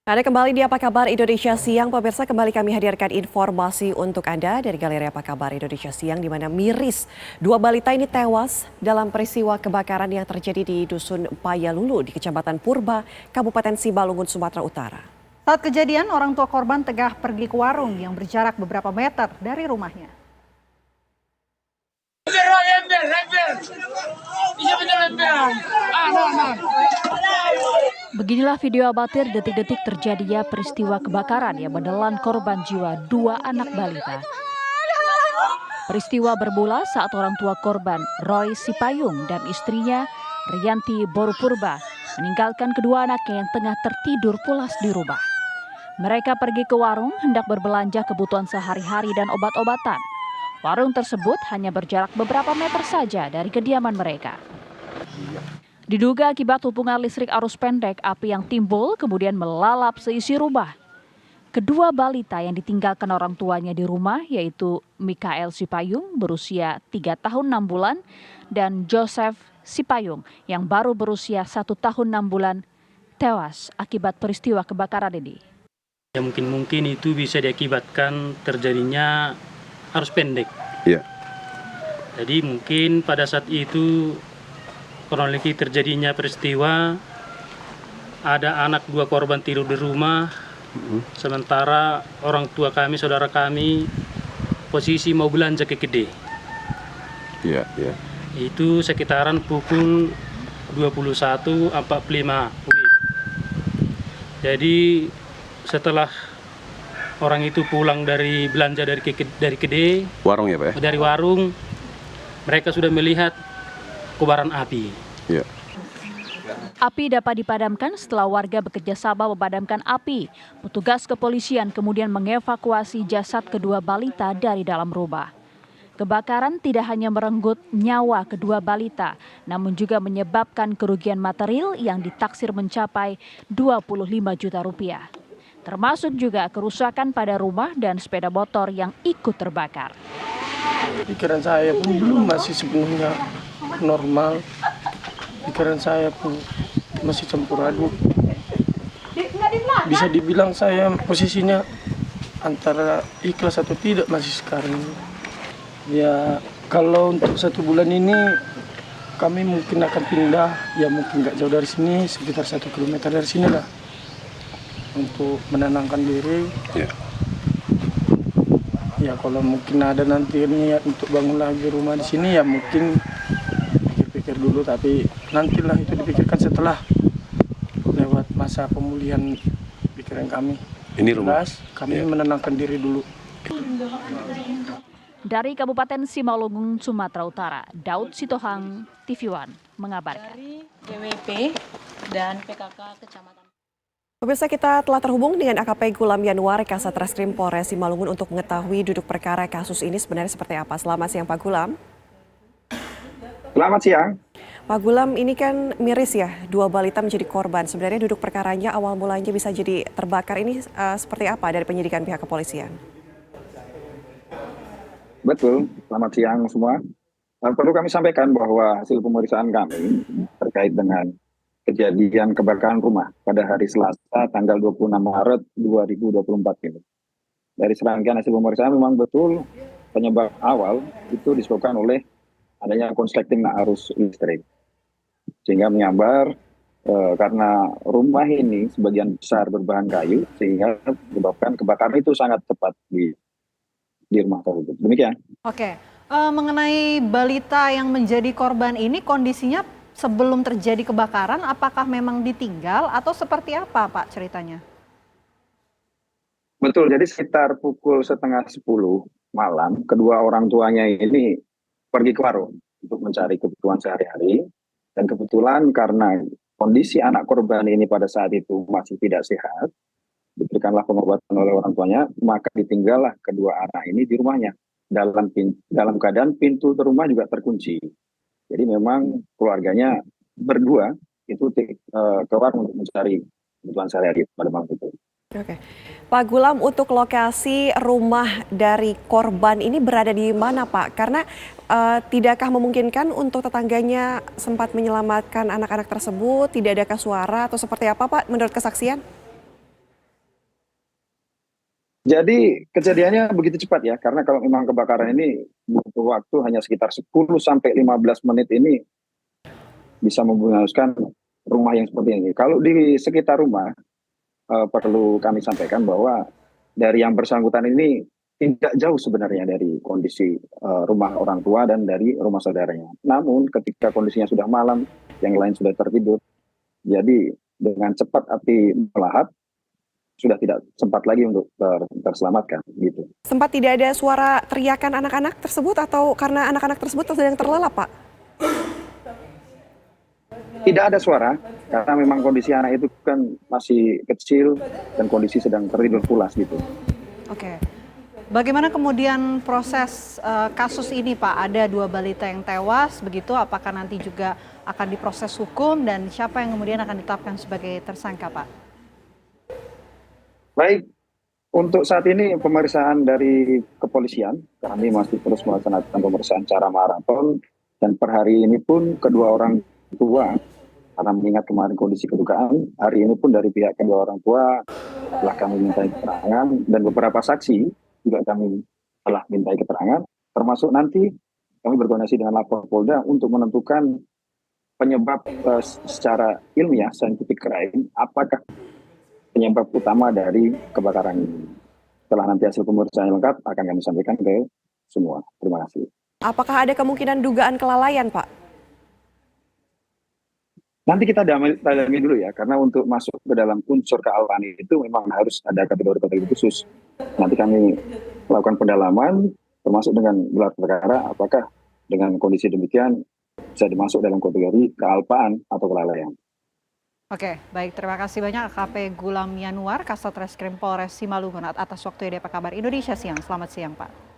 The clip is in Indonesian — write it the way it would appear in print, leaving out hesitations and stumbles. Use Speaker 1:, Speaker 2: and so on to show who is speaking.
Speaker 1: Anda kembali di Apa Kabar Indonesia Siang, pemirsa. Kembali kami hadirkan informasi untuk Anda dari Galeri Apa Kabar Indonesia Siang, di mana miris dua balita ini tewas dalam peristiwa kebakaran yang terjadi di Dusun Payalulu di Kecamatan Purba, Kabupaten Simalungun, Sumatera Utara.
Speaker 2: Saat kejadian, orang tua korban tengah pergi ke warung yang berjarak beberapa meter dari rumahnya.
Speaker 3: Beginilah video amatir detik-detik terjadinya peristiwa kebakaran yang menelan korban jiwa dua anak balita. Peristiwa bermula saat orang tua korban, Roy Sipayung, dan istrinya, Rianti Borupurba, meninggalkan kedua anaknya yang tengah tertidur pulas di rumah. Mereka pergi ke warung hendak berbelanja kebutuhan sehari-hari dan obat-obatan. Warung tersebut hanya berjarak beberapa meter saja dari kediaman mereka. Diduga akibat hubungan listrik arus pendek, api yang timbul kemudian melalap seisi rumah. Kedua balita yang ditinggalkan orang tuanya di rumah, yaitu Mikael Sipayung berusia 3 tahun 6 bulan dan Joseph Sipayung yang baru berusia 1 tahun 6 bulan, tewas akibat peristiwa kebakaran ini.
Speaker 4: Ya mungkin itu bisa diakibatkan terjadinya arus pendek.
Speaker 5: Iya.
Speaker 4: Jadi mungkin pada saat itu kronologi terjadinya peristiwa, ada anak dua korban tidur di rumah, sementara orang tua kami, saudara kami, posisi mau belanja ke Gede.
Speaker 5: Iya.
Speaker 4: Itu sekitaran pukul 21.45 WIB. Jadi setelah orang itu pulang dari belanja dari Gede,
Speaker 5: Warung ya Pak ya?
Speaker 4: dari warung, mereka sudah melihat kobaran api.
Speaker 5: Iya.
Speaker 3: Api dapat dipadamkan setelah warga bekerja sama memadamkan api. Petugas kepolisian kemudian mengevakuasi jasad kedua balita dari dalam rumah. Kebakaran tidak hanya merenggut nyawa kedua balita, namun juga menyebabkan kerugian material yang ditaksir mencapai 25 juta rupiah. Termasuk juga kerusakan pada rumah dan sepeda motor yang ikut terbakar.
Speaker 6: Pikiran saya pun belum masih sepenuhnya normal. Pikiran saya pun masih campur aduk. Bisa dibilang saya posisinya antara ikhlas atau tidak masih sekarang. Ya kalau untuk 1 bulan ini kami mungkin akan pindah, ya mungkin nggak jauh dari sini, sekitar 1 kilometer dari sini lah, untuk menenangkan diri.
Speaker 5: Iya.
Speaker 6: Ya kalau mungkin ada nanti niat untuk bangun lagi rumah di sini, ya mungkin pikir-pikir dulu, tapi nantilah itu dipikirkan setelah lewat masa pemulihan pikiran kami.
Speaker 5: Ini rumah.
Speaker 6: Jelas, kami menenangkan diri dulu.
Speaker 3: Dari Kabupaten Simalungun, Sumatera Utara, Daud Sitohang, TV One mengabarkan.
Speaker 7: Dari BWP dan PKK Kecamatan.
Speaker 1: Pemirsa, kita telah terhubung dengan AKP Gulam Yanuar, Kasat Reskrim Polres Simalungun, untuk mengetahui duduk perkara kasus ini sebenarnya seperti apa. Selamat siang Pak Gulam.
Speaker 8: Selamat siang.
Speaker 1: Pak Gulam, ini kan miris ya, dua balita menjadi korban. Sebenarnya duduk perkaranya awal mulanya bisa jadi terbakar ini seperti apa dari penyidikan pihak kepolisian?
Speaker 8: Betul, selamat siang semua. Perlu kami sampaikan bahwa hasil pemeriksaan kami terkait dengan kejadian kebakaran rumah pada hari Selasa tanggal 26 Maret 2024 ini. Dari serangkaian hasil pemeriksaan memang betul penyebab awal itu disebabkan oleh adanya konsleting arus listrik. Sehingga menyambar karena rumah ini sebagian besar berbahan kayu, sehingga menyebabkan kebakaran itu sangat cepat di rumah tersebut. Demikian.
Speaker 2: Oke, mengenai balita yang menjadi korban ini, kondisinya sebelum terjadi kebakaran, apakah memang ditinggal atau seperti apa Pak ceritanya?
Speaker 8: Betul, jadi sekitar pukul 9:30 malam, kedua orang tuanya ini pergi ke warung untuk mencari kebutuhan sehari-hari. Dan kebetulan karena kondisi anak korban ini pada saat itu masih tidak sehat, diberikanlah pengobatan oleh orang tuanya, maka ditinggallah kedua anak ini di rumahnya. Dalam keadaan pintu rumah juga terkunci. Jadi memang keluarganya berdua itu ke warung untuk mencari kebutuhan sehari-hari pada malam itu.
Speaker 1: Oke, Pak Gulam, untuk lokasi rumah dari korban ini berada di mana Pak? Karena tidakkah memungkinkan untuk tetangganya sempat menyelamatkan anak-anak tersebut? Tidak adakah suara atau seperti apa Pak menurut kesaksian?
Speaker 8: Jadi kejadiannya begitu cepat ya, karena kalau memang kebakaran ini butuh waktu hanya sekitar 10 sampai 15 menit ini bisa menghanguskan rumah yang seperti ini. Kalau di sekitar rumah, perlu kami sampaikan bahwa dari yang bersangkutan ini tidak jauh sebenarnya dari kondisi rumah orang tua dan dari rumah saudaranya. Namun ketika kondisinya sudah malam, yang lain sudah tertidur, jadi dengan cepat api melahap, sudah tidak sempat lagi untuk terselamatkan gitu.
Speaker 1: Sempat tidak ada suara teriakan anak-anak tersebut atau karena anak-anak tersebut sedang terlelap, Pak?
Speaker 8: Tidak ada suara, karena memang kondisi anak itu kan masih kecil dan kondisi sedang tertidur pulas gitu.
Speaker 2: Oke. Bagaimana kemudian proses kasus ini, Pak? Ada 2 balita yang tewas, begitu. Apakah nanti juga akan diproses hukum dan siapa yang kemudian akan ditetapkan sebagai tersangka, Pak?
Speaker 8: Baik, untuk saat ini pemeriksaan dari kepolisian, kami masih terus melaksanakan pemeriksaan secara maraton, dan per hari ini pun kedua orang tua, karena mengingat kemarin kondisi kedukaan, hari ini pun dari pihak kedua orang tua telah kami mintai keterangan, dan beberapa saksi juga kami telah mintai keterangan, termasuk nanti kami berkoordinasi dengan Lapor Polda untuk menentukan penyebab secara ilmiah, scientific crime, apakah penyebab utama dari kebakaran ini. Setelah nanti hasil pemeriksaan yang lengkap akan kami sampaikan ke semua. Terima kasih.
Speaker 1: Apakah ada kemungkinan dugaan kelalaian, Pak?
Speaker 8: Nanti kita dalami dulu ya, karena untuk masuk ke dalam unsur kelalaian itu memang harus ada kategori-kategori khusus. Nanti kami melakukan pendalaman, termasuk dengan gelar perkara, apakah dengan kondisi demikian bisa dimasuk dalam kategori kealpaan atau kelalaian.
Speaker 2: Oke, baik. Terima kasih banyak AKP Gulam Yanuar, Kasat Reskrim Polres Simalungun atas waktu di Apa Kabar Indonesia Siang. Selamat siang, Pak.